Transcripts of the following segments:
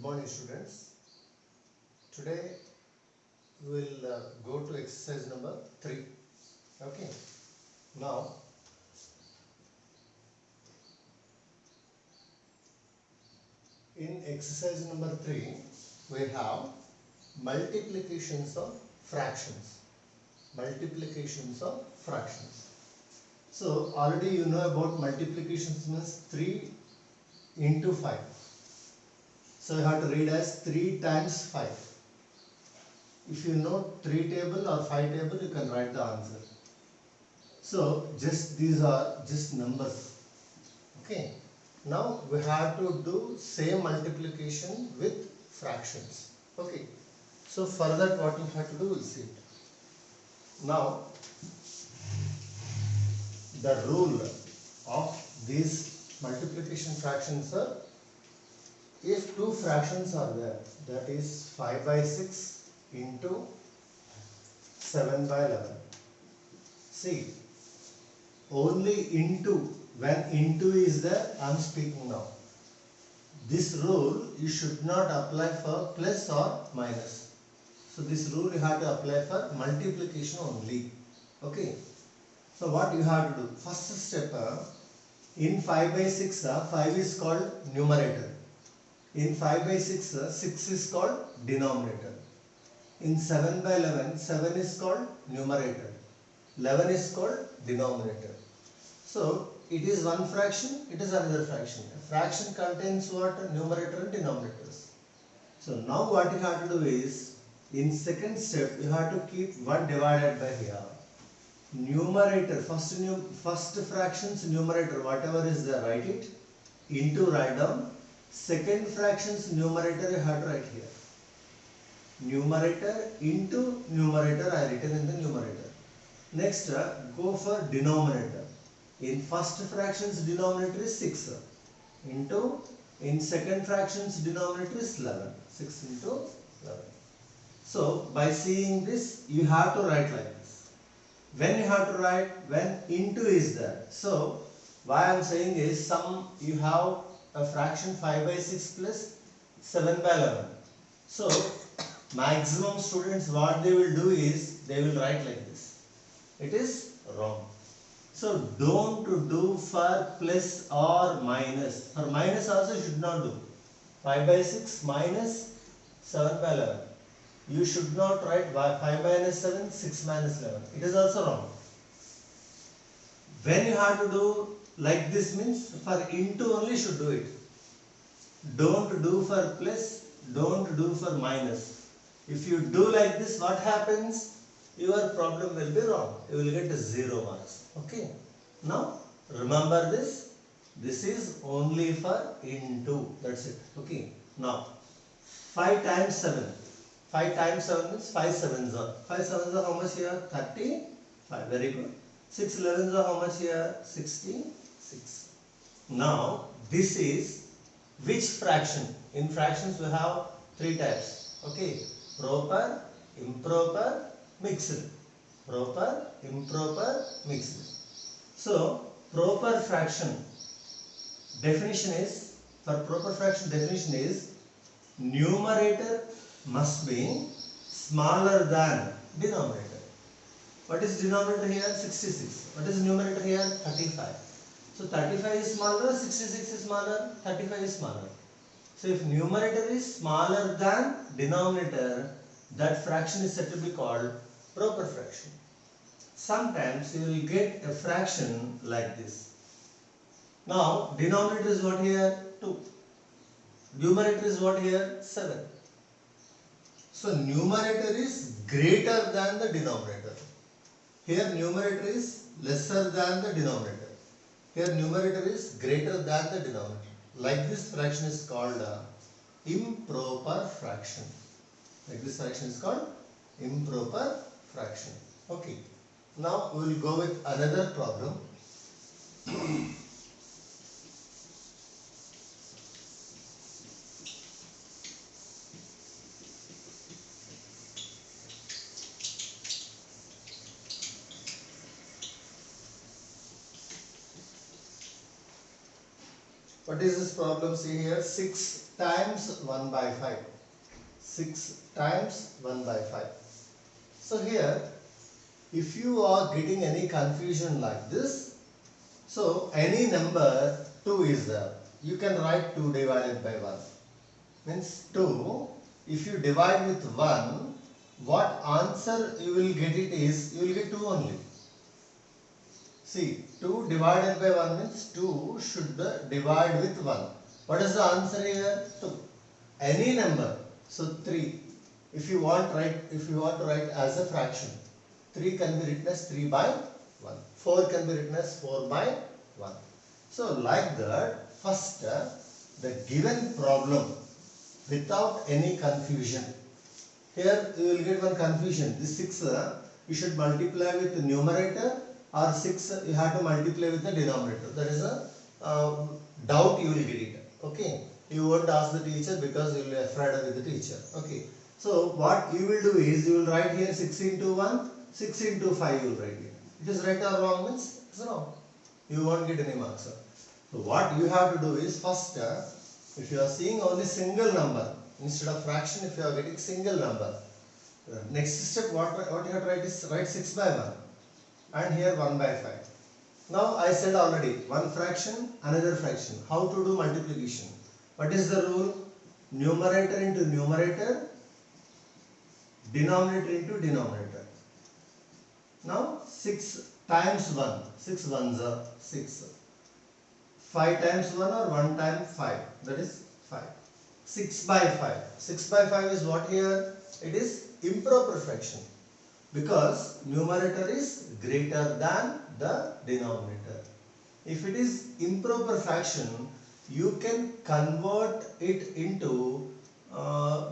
morning, students. Today we will go to exercise number 3. Okay. Now, in exercise number 3, we have multiplications of fractions. Multiplications of fractions. So, already you know about multiplications means 3 into 5. So, you have to read as 3 times 5. If you know 3 table or 5 table, you can write the answer. So just these are just numbers. Okay. Now we have to do same multiplication with fractions. Okay. So for that what we have to do, we'll see it. Now the rule of these multiplication fractions are, if two fractions are there, that is 5 by 6 into 7 by 11. See, only into, when into is there, I am speaking now. This rule you should not apply for plus or minus. So this rule you have to apply for multiplication only. Okay. So what you have to do? First step, in 5 by 6, 5 is called numerator. In 5 by 6, 6 is called denominator. In 7 by 11, 7 is called numerator. 11 is called denominator. So it is one fraction, it is another fraction. A fraction contains what? Numerator and denominators. So now what you have to do is, in second step, you have to keep 1 divided by here. Numerator, first fraction's numerator, whatever is there, write it. Into, write down. Second fraction's numerator, you have to write here. Numerator into numerator, I written in the numerator. Next, go for denominator. In first fraction's denominator is 6 into, in second fraction's denominator is 11. 6 into 11. So by seeing this, you have to write like this. When you have to write, when into is there. So why I am saying is, you have a fraction 5 by 6 plus 7 by 11. So maximum students, what they will do is, they will write like this. It is wrong. So don't do for plus or minus. For minus also should not do. 5 by 6 minus 7 by 11. You should not write 5 minus 7, 6 minus 11. It is also wrong. When you have to do like this means, for into only should do it. Don't do for plus, don't do for minus. If you do like this, what happens? Your problem will be wrong. You will get 0 marks. Okay. Now remember this. This is only for into. That's it. Okay. Now 5 times 7. 5 times 7 means 5 sevens are. 5 sevens are how much here? 35. Very good. 6 elevens are how much here? 66. Now this is which fraction? In fractions we have 3 types. Okay. Proper, improper, mixed. Proper, improper, mixed. So proper fraction definition is, for proper fraction definition is, numerator must be smaller than denominator. What is denominator here? 66. What is numerator here? 35. So 35 is smaller, 66 is smaller, 35 is smaller. So if numerator is smaller than denominator, that fraction is said to be called proper fraction. Sometimes you will get a fraction like this. Now denominator is what here? 2. Numerator is what here? 7. So numerator is greater than the denominator. Here numerator is lesser than the denominator. Here numerator is greater than the denominator. Like this fraction is called improper fraction. Like this fraction is called improper fraction. Okay. Now we will go with another problem. What is this problem? See here, 6 times 1 by 5. 6 times 1 by 5. So here, if you are getting any confusion like this, so any number 2 is there. You can write 2 divided by 1. Means 2, if you divide with 1, what answer you will get it is, you will get 2 only. See, 2 divided by 1 means 2 should divide with 1. What is the answer here? 2. Any number. So 3. If you want to write as a fraction, 3 can be written as 3 by 1. 4 can be written as 4 by 1. So like that, first the given problem without any confusion. Here you will get one confusion. This 6 you should multiply with the numerator, or 6 you have to multiply with the denominator. That is a doubt you will get it. Okay. You won't ask the teacher because you will be afraid with the teacher. Okay. So what you will do is, you will write here 6 into 1, 6 into 5 you will write here. It is right or wrong means it's wrong. You won't get any marks. So what you have to do is, first if you are seeing only single number, instead of fraction, if you are getting single number, next step what you have to write is, write 6 by 1 and here 1 by 5. Now I said already, one fraction, another fraction. How to do multiplication? What is the rule? Numerator into numerator, denominator into denominator. Now 6 times 1, 6 ones are 6. 5 times 1 or 1 times 5, that is 5. 6 by 5. 6 by 5 is what here? It is improper fraction, because numerator is greater than the denominator. If it is improper fraction, you can convert it into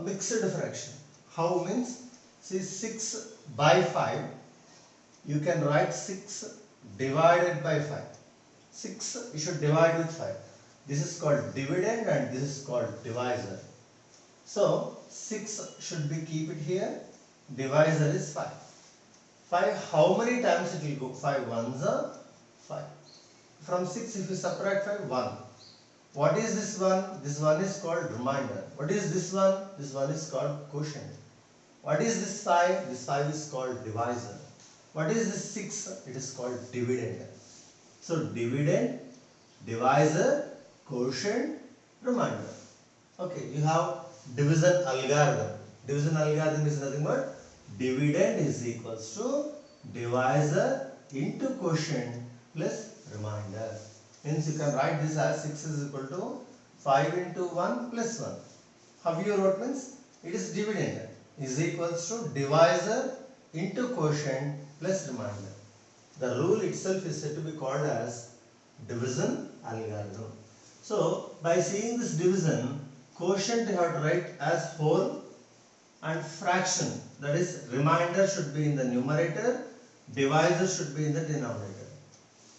mixed fraction. How means? See, 6 by 5, you can write 6 divided by 5. 6 you should divide with 5. This is called dividend and this is called divisor. So 6 should be, keep it here. Divisor is 5. 5, how many times it will go? 5 ones are 5. From 6 if you subtract 5, 1. What is this one? This one is called remainder. What is this one? This one is called quotient. What is this 5? This 5 is called divisor. What is this 6? It is called dividend. So dividend, divisor, quotient, remainder. Okay, you have division algorithm. Division algorithm is nothing but dividend is equals to divisor into quotient plus remainder. Means you can write this as 6 is equal to 5 into 1 plus 1. How you wrote means, it is dividend is equals to divisor into quotient plus remainder. The rule itself is said to be called as division algorithm. So by seeing this division, quotient you have to write as whole and fraction, that is remainder should be in the numerator, divisor should be in the denominator.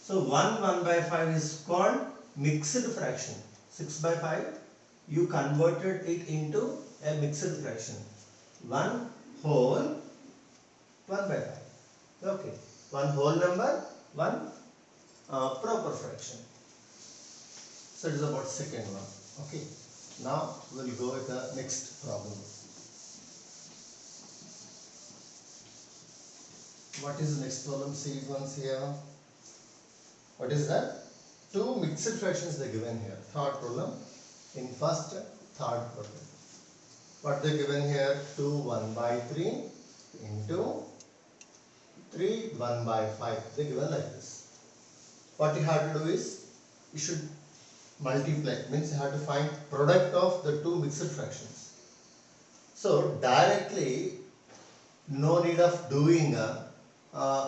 So 1 by 5 is called mixed fraction. 6 by 5, you converted it into a mixed fraction. 1 whole, 1 by 5. Okay. 1 whole number, 1 proper fraction. So it is about second one. Okay. Now we will go with the next problem. What is the next problem? See it once here. What is that? 2 mixed fractions they given here. Third problem. In first, third problem. What they given here? 2 1 by 3 into 3 1 by 5. They given like this. What you have to do is, you should multiply. Means you have to find product of the 2 mixed fractions. So directly, no need of doing a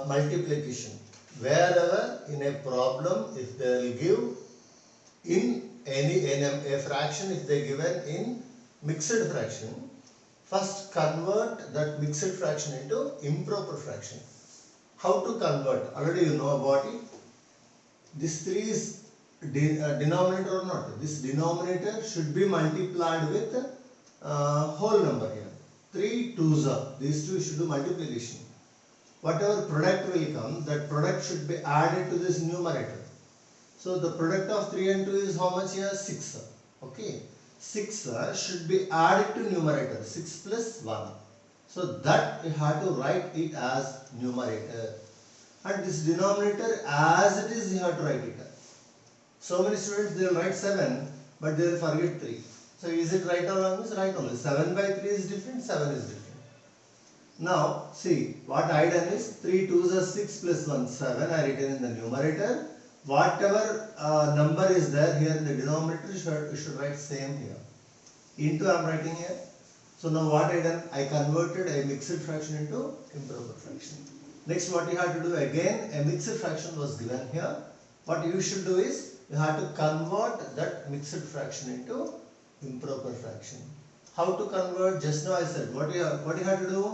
multiplication. Wherever in a problem, if they will give in a fraction, if they given in mixed fraction, first convert that mixed fraction into improper fraction. How to convert? Already you know about it. This 3 is denominator or not? This denominator should be multiplied with whole number here. 3 2s are. These two should do multiplication. Whatever product will come, that product should be added to this numerator. So the product of 3 and 2 is how much here? 6. Okay. 6 should be added to numerator, 6 plus 1. So that you have to write it as numerator. And this denominator as it is you have to write it. So many students they will write 7 but they will forget 3. So is it right or wrong? Is right only. 7 by 3 is different, 7 is different. Now see what I done is 3 2s are 6 plus 1 7 I written in the numerator. Whatever number is there here in the denominator you should write same here. Into I am writing here. So now what I done? I converted a mixed fraction into improper fraction. Next what you have to do again, a mixed fraction was given here. What you should do is you have to convert that mixed fraction into improper fraction. How to convert? Just now I said what you have to do?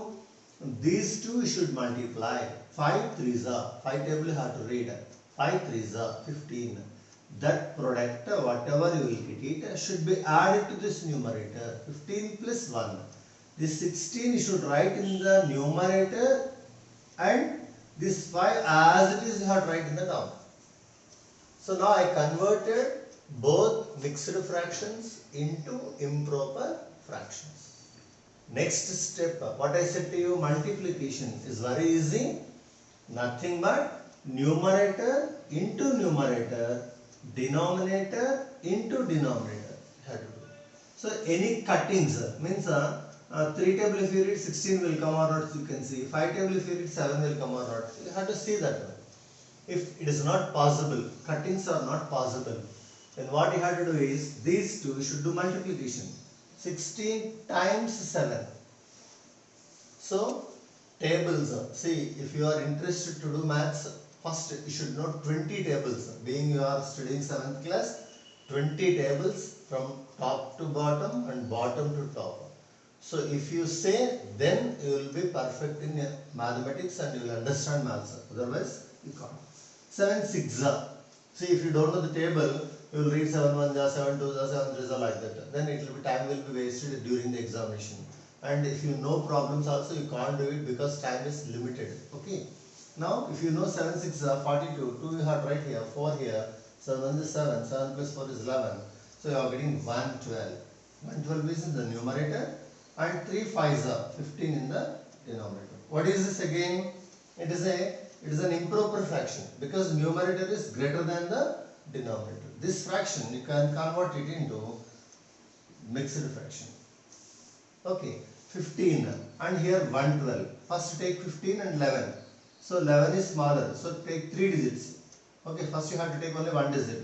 These two you should multiply. 5 3s are 5 table you have to read. 5 3s are 15. That product whatever you will get it should be added to this numerator. 15 plus 1. This 16 you should write in the numerator and this 5 as it is you have to write in the term. So now I converted both mixed fractions into improper fractions. Next step, what I said to you, multiplication is very easy. Nothing but numerator into numerator, denominator into denominator. So any cuttings means 3 table if you read 16 will come or not, you can see. 5 table if you read 7 will come or not. You have to see that one. If it is not possible, cuttings are not possible, then what you have to do is these two you should do multiplication. 16 times 7. So tables, see if you are interested to do maths, first you should know 20 tables. Being you are studying 7th class, 20 tables from top to bottom and bottom to top. So if you say, then you will be perfect in mathematics and you will understand maths. Otherwise you can't. 7 6. See if you don't know the table, you will read 7 1 7 2 7 3 like that. Then it will be time will be wasted during the examination. And if you know problems also you can't do it because time is limited. Okay. Now if you know 7 6 42, 2 you have right here, 4 here, 7 1 is 7, 7 plus 4 is 11. So you are getting 112. 112 is in the numerator and 3 5s are 15 in the denominator. What is this again? It is an improper fraction because numerator is greater than the denominator. This fraction you can convert it into mixed fraction. Okay, 15 and here 112. First take 15 and 11. So 11 is smaller. So take 3 digits. Okay, first you have to take only one digit.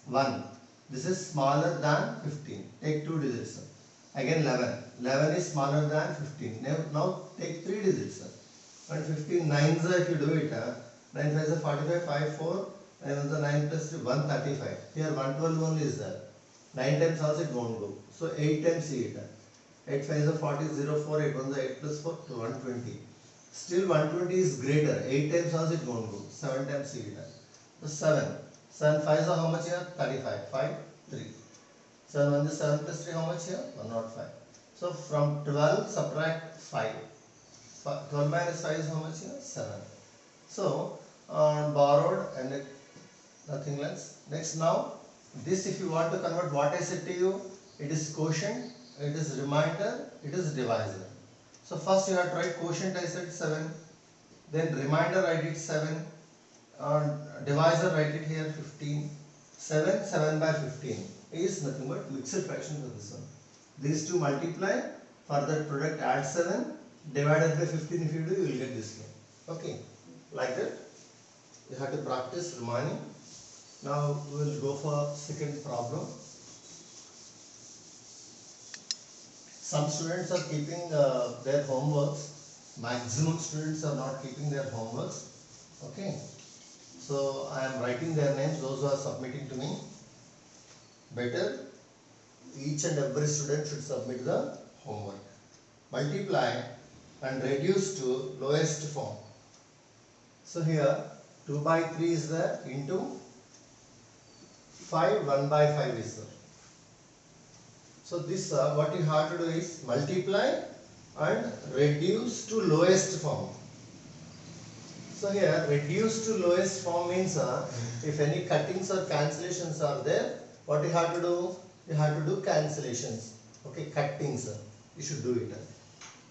1. This is smaller than 15. Take 2 digits. Again 11. 11 is smaller than 15. Now take 3 digits. And 15 9s if you do it, 9 5s are 45, 5 4, and 9 plus 3, 135. Here 112 only is there. 9 times also it won't go. So 8 times see it. 8 5s are 40, 0 4, 8 1s are 8 plus 4 to 120. Still 120 is greater. 8 times also it won't go. 7 times see it. So 7. 7 5s are how much here? 35. 5 3. 7 1 is 7 plus 3 how much here? 105. So from 12 subtract 5. 12 minus 5 is how much here? 7. So borrowed and nothing less. Next now this if you want to convert what I said to you, it is quotient, it is remainder, it is divisor. So first you have to write quotient I said 7, then remainder I did 7, divisor write it here 15. 7 7 by 15 is nothing but mixed fraction for this one. These two multiply, for that product add 7, divided by 15 if you do, you will get this one. Okay, like that you have to practice remaining. Now we will go for second problem. Some students are keeping their homeworks. Maximum students are not keeping their homeworks. Okay, so I am writing their names, those who are submitting to me. Better each and every student should submit the homework. Multiply and reduce to lowest form. So here 2 by 3 is there into 5 1 by 5 is there. So this what you have to do is multiply and reduce to lowest form. So here reduce to lowest form means if any cuttings or cancellations are there, what you have to do? you have to do cancellations. Okay, cuttings. You should do it.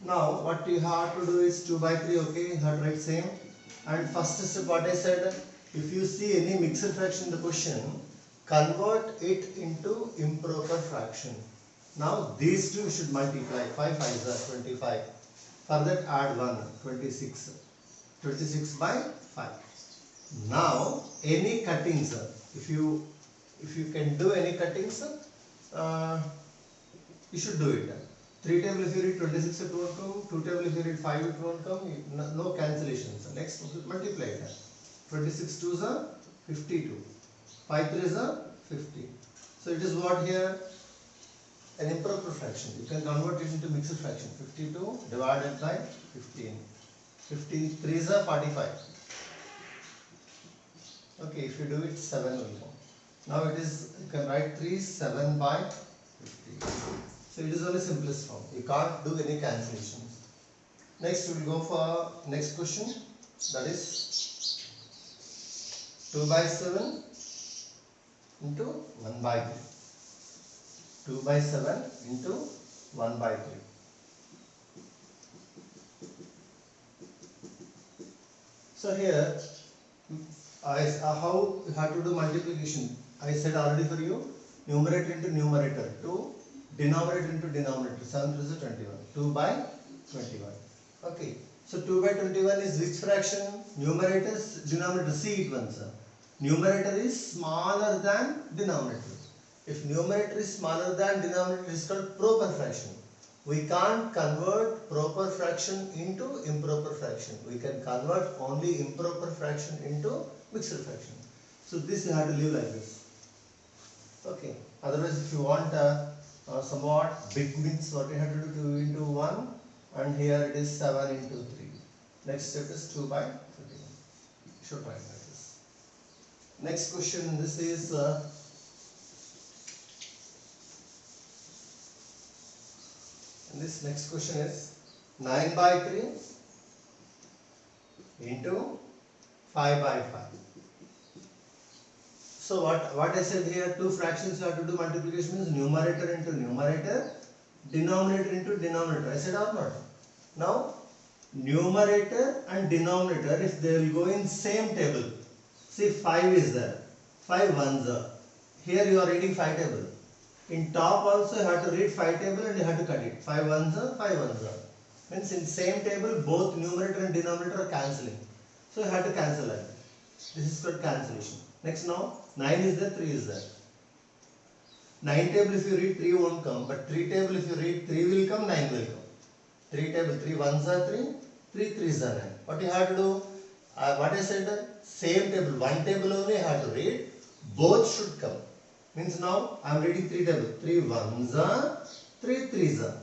Now what you have to do is 2 by 3. Okay, you have to write same. And first step what I said, if you see any mixed fraction in the question, convert it into improper fraction. Now these two should multiply. 5 5s are 25. For that add 1, 26. 26 by 5. Now any cuttings, if you can do any cuttings, you should do it. 3 table if you read 26 it won't come, 2 table if you read 5 it won't come, no cancellations. Next multiply it. 26 2s are 52, 5 3s are 50. So it is what here? An improper fraction. You can convert it into mixed fraction. 52 divided by 15. 15 3s are 45. Okay, if you do it 7 will come. Now it is, you can write 3 7 by 50. So it is only simplest form. You can't do any cancellations. Next we will go for next question. That is 2 by 7 into 1 by 3. 2 by 7 into 1 by 3. So here, how you have to do multiplication? I said already for you, numerator into numerator, 2, denominator into denominator, 7 3 is 21, 2 by 21. Okay, so 2 by 21 is which fraction? Numerator, denominator, see it once. Numerator is smaller than denominator. If numerator is smaller than denominator, it is called proper fraction. We can't convert proper fraction into improper fraction. We can convert only improper fraction into mixed fraction. So this you have to leave like this. Okay. Otherwise, if you want somewhat big means, what you have to do, 2 into 1, and here it is 7 into 3. Next step is 2 by 51. You should write like this. Next question. This is this next question is 9 by 3 into 5 by 5. So what I said here, two fractions you have to do multiplication means numerator into numerator, denominator into denominator. I said or not? Now numerator and denominator, if they will go in same table, see 5 is there, 5 ones are. Here you are reading 5 table. In top also you have to read 5 table and you have to cut it. 5 ones are, 5 ones are. Means in same table both numerator and denominator are cancelling. So you have to cancel that. This is called cancellation. Next now, 9 is there, 3 is there. 9 table if you read 3 won't come, but 3 table if you read 3 will come, 9 will come. 3 table, 3 ones are 3, 3 threes are 9. What you have to do? What I said, same table, one table only you have to read, both should come. Means now I am reading 3 table, 3 ones are, 3 threes are.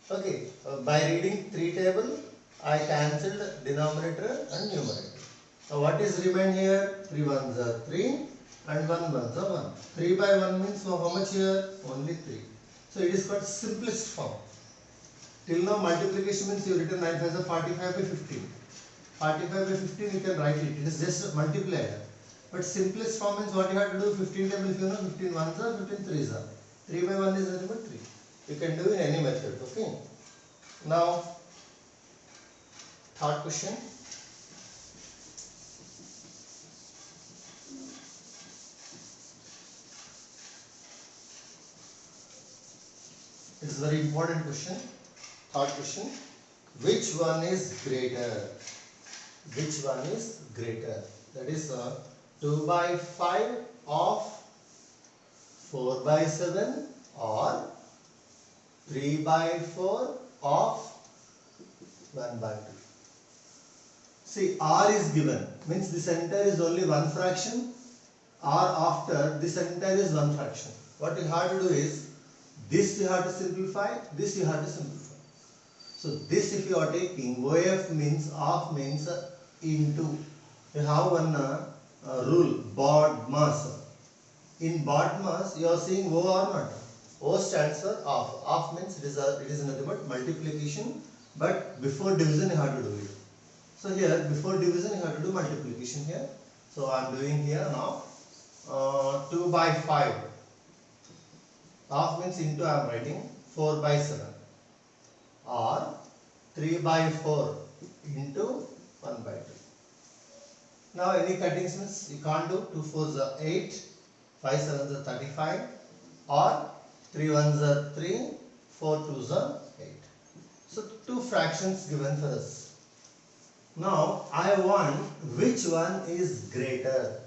Okay, by reading 3 table, I cancelled denominator and numerator. Now what is remain here? 3 ones are 3 and 1 ones are 1. 3 by 1 means how much here? Only 3. So it is called simplest form. Till now multiplication means you written 9 5 are 45 by 15. 45 by 15 you can write it. It is just multiplier. But simplest form means what you have to do, 15 table if you know, 15 ones are, 15 threes are. 3 by 1 is nothing but 3. You can do in any method, okay. Now, third question. It is a very important question. Third question. Which one is greater? Which one is greater? That is 2 by 5 of 4 by 7 or 3 by 4 of 1 by 2. See, R is given. Means this entire is only one fraction. R after this entire is one fraction. What you have to do is, this you have to simplify, this you have to simplify. So this if you are taking, OF means, of means into. You have one rule, BODMAS. In BODMAS, you are seeing O or not? O stands for of. Of means it is nothing but multiplication, but before division you have to do it. So here, before division you have to do multiplication here. So I am doing here now 2 by 5. Half means into I am writing 4 by 7 or 3 by 4 into 1 by 2. Now any cuttings means you can't do. 2 4s are 8, 5 7s are 35 or 3 1s are 3, 4 2s are 8. So two fractions given for us. Now I want which one is greater.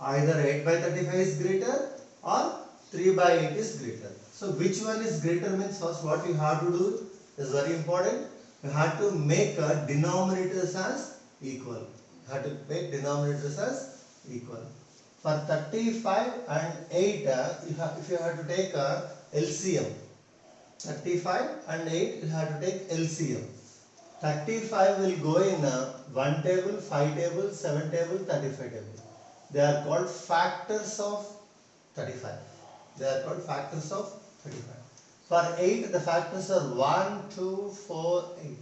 Either 8 by 35 is greater or 3 by 8 is greater. So which one is greater means first what we have to do is very important. We have to make denominators as equal. You have to make denominators as equal. For 35 and 8, if you have to take LCM, 35 and 8, you have to take LCM. 35 will go in 1 table, 5 table, 7 table, 35 table. They are called factors of 35. They are called factors of 35. For 8, the factors are 1, 2, 4, 8.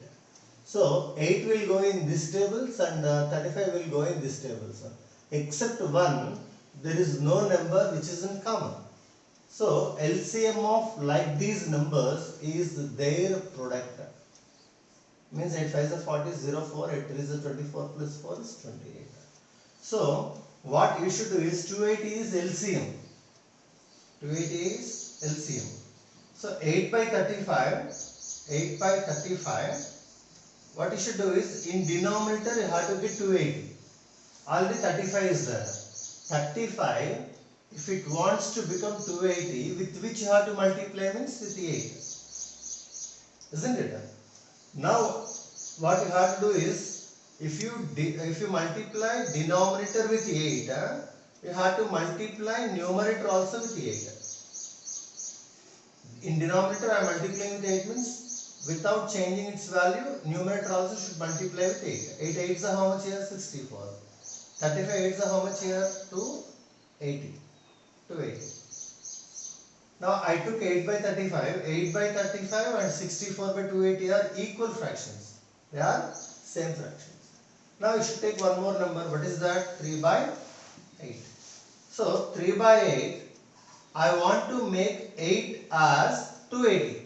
So 8 will go in these tables and 35 will go in these tables. Except 1, there is no number which is in common. So LCM of like these numbers is their product. Means 8 5 is 40, 0, 4, 8 3 is 24 plus 4 is 28. So what you should do is 280 is LCM. 280 is LCM. So 8 by 35, 8 by 35, what you should do is in denominator you have to get 280. Already 35 is there. 35, if it wants to become 280, with which you have to multiply means with 8. Isn't it? Now what you have to do is if you multiply denominator with 8, you have to multiply numerator also with 8. In denominator I am multiplying with 8 means without changing its value, numerator also should multiply with 8. 8 8s are how much here? 64. 35 8s are how much here? 280. 280. Now I took 8 by 35. 8 by 35 and 64 by 280 are equal fractions. They are same fractions. Now you should take one more number. What is that? 3 by 8. So 3 by 8, I want to make 8 as 280.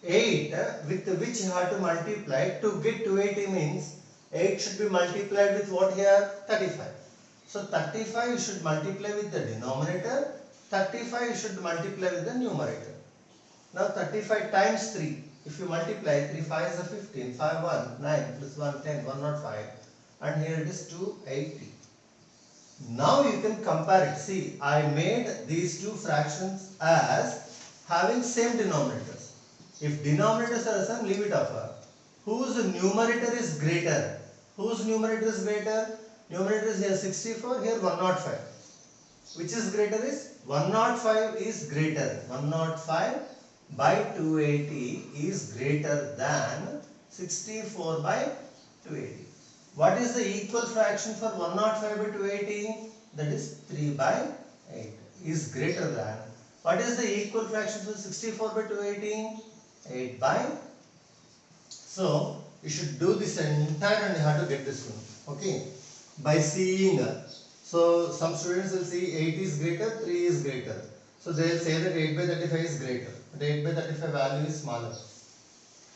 8 with which you have to multiply to get 280 means 8 should be multiplied with what here? 35. So 35 you should multiply with the denominator, 35 you should multiply with the numerator. Now 35 times 3. If you multiply 3 5 is a 15, 5 1, 9 plus 1 10, 105 and here it is 280. Now you can compare it. See, I made these two fractions as having same denominators. If denominators are the same, leave it off. Whose numerator is greater? Whose numerator is greater? Numerator is here 64, here 105. Which is greater is? 105 is greater. 105 by 280 is greater than 64 by 280. What is the equal fraction for 105 by 280? That is 3 by 8 is greater than. What is the equal fraction for 64 by 280? 8 by. So you should do this entire and you have to get this one. Okay. By seeing. So some students will see 8 is greater, 3 is greater. So they will say that 8 by 35 is greater. But 8 by 35 value is smaller.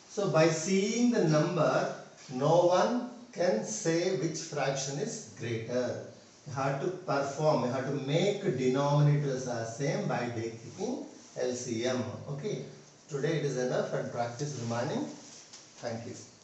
So by seeing the number, no one can say which fraction is greater. You have to perform, you have to make denominators as same by taking LCM. Okay. Today it is enough and practice remaining. Thank you.